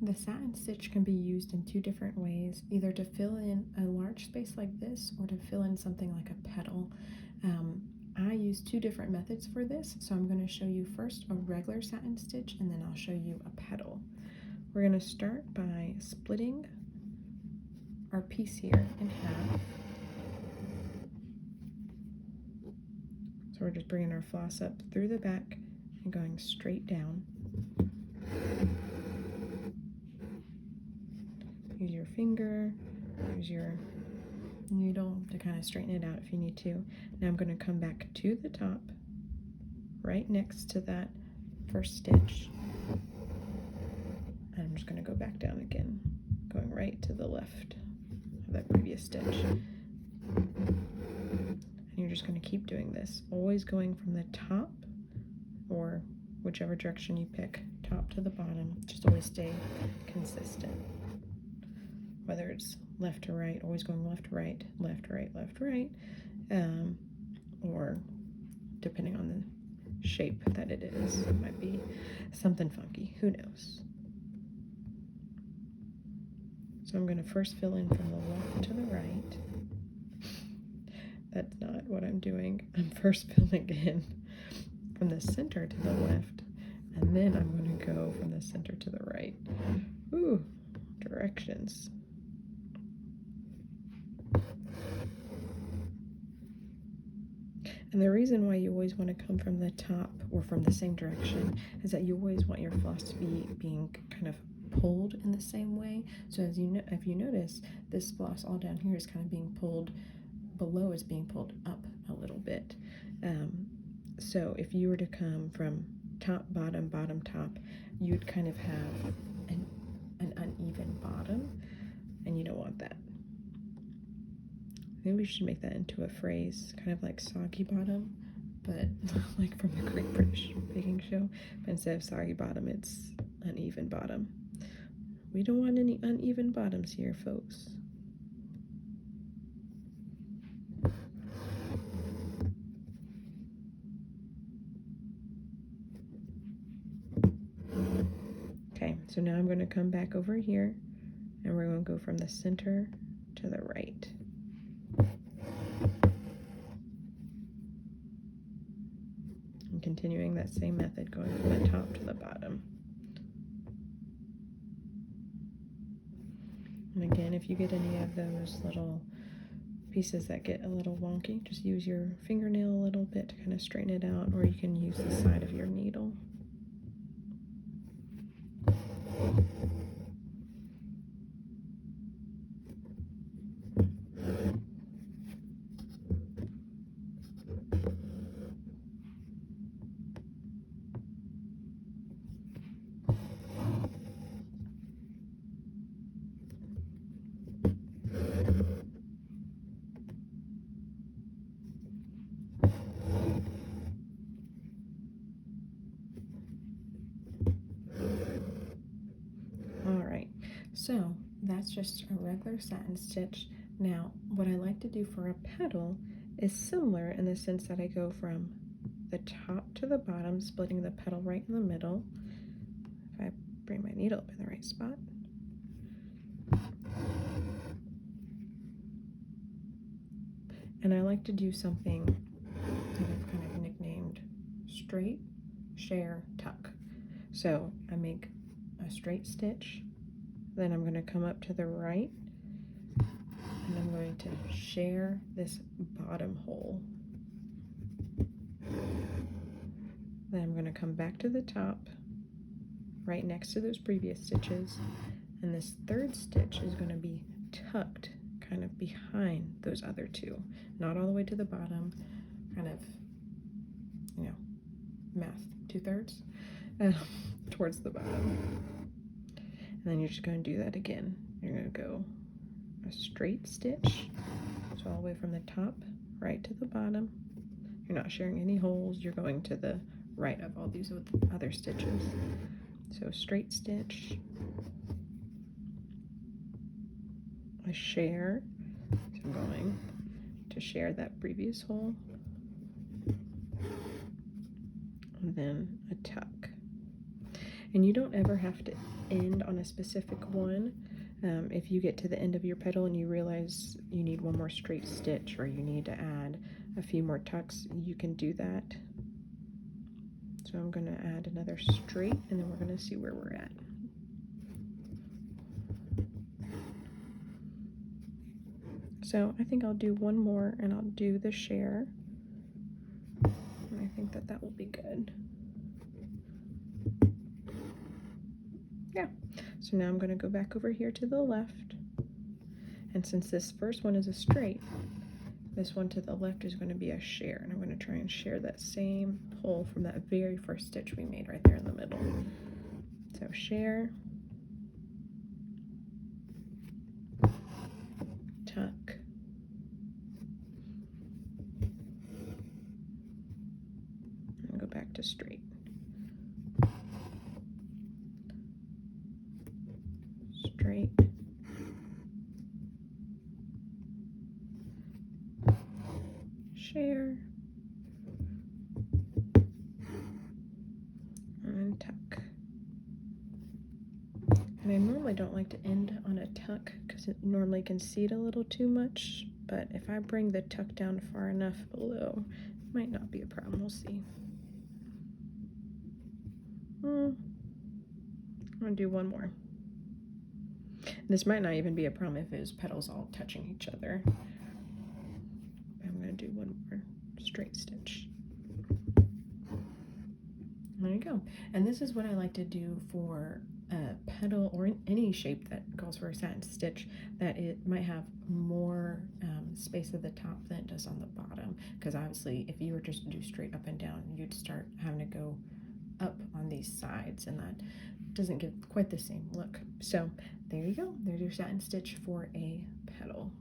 The satin stitch can be used in two different ways, either to fill in a large space like this or to fill in something like a petal. I use two different methods for this, so I'm going to show you first a regular satin stitch and then I'll show you a petal. We're going to start by splitting our piece here in half. So we're just bringing our floss up through the back and going straight down. Use your finger, use your needle to kind of straighten it out if you need to. Now I'm going to come back to the top, right next to that first stitch. And I'm just going to go back down again, going right to the left of that previous stitch. And you're just going to keep doing this, always going from the top, or whichever direction you pick, top to the bottom. Just always stay consistent. Whether it's left to right, always going left to right, left to right, left to right, or depending on the shape that it is, it might be something funky, who knows. So I'm going to first fill in from the left to the right. That's not what I'm doing. I'm first filling in from the center to the left, and then I'm going to go from the center to the right. Ooh, directions. And the reason why you always want to come from the top or from the same direction is that you always want your floss to be being kind of pulled in the same way. So as you know, if you notice, this floss all down here is kind of being pulled, below is being pulled up a little bit. So if you were to come from top, bottom, bottom, top, you'd kind of have an uneven bottom, and you don't want that. Maybe we should make that into a phrase, kind of like soggy bottom, but like from the Great British Baking Show. But instead of soggy bottom, it's uneven bottom. We don't want any uneven bottoms here, folks. Okay, so now I'm going to come back over here, and we're going to go from the center to the right. And continuing that same method, going from the top to the bottom. And again, if you get any of those little pieces that get a little wonky, just use your fingernail a little bit to kind of straighten it out, or you can use the side of your needle. So that's just a regular satin stitch. Now, what I like to do for a petal is similar in the sense that I go from the top to the bottom, splitting the petal right in the middle. If I bring my needle up in the right spot. And I like to do something that I've kind of nicknamed straight, share, tuck. So I make a straight stitch, then I'm going to come up to the right, and I'm going to share this bottom hole. Then I'm going to come back to the top, right next to those previous stitches, and this third stitch is going to be tucked kind of behind those other two, not all the way to the bottom, kind of, you know, math, 2/3 towards the bottom. And then you're just going to do that again. You're going to go a straight stitch, so all the way from the top right to the bottom. You're not sharing any holes, you're going to the right of all these other stitches. So straight stitch, a share, so I'm going to share that previous hole, and then a tuck. And you don't ever have to end on a specific one. If you get to the end of your petal and you realize you need one more straight stitch or you need to add a few more tucks, you can do that. So I'm going to add another straight, and then we're going to see where we're at. So I think I'll do one more, and I'll do the share, and I think that will be good. Yeah, so now I'm going to go back over here to the left, and since this first one is a straight, this one to the left is going to be a share, and I'm going to try and share that same pull from that very first stitch we made right there in the middle. So share, tuck, and go back to straight. Straight, share, and tuck. And I normally don't like to end on a tuck because it normally can seat a little too much, but if I bring the tuck down far enough below, it might not be a problem. We'll see. I'm gonna do one more. This might not even be a problem if his petals all touching each other. I'm going to do one more straight stitch. There you go. And this is what I like to do for a petal or any shape that calls for a satin stitch, that it might have more space at the top than it does on the bottom. Because obviously if you were just to do straight up and down, you'd start having to go up on these sides, and that doesn't give quite the same look. So there you go. There's your satin stitch for a petal.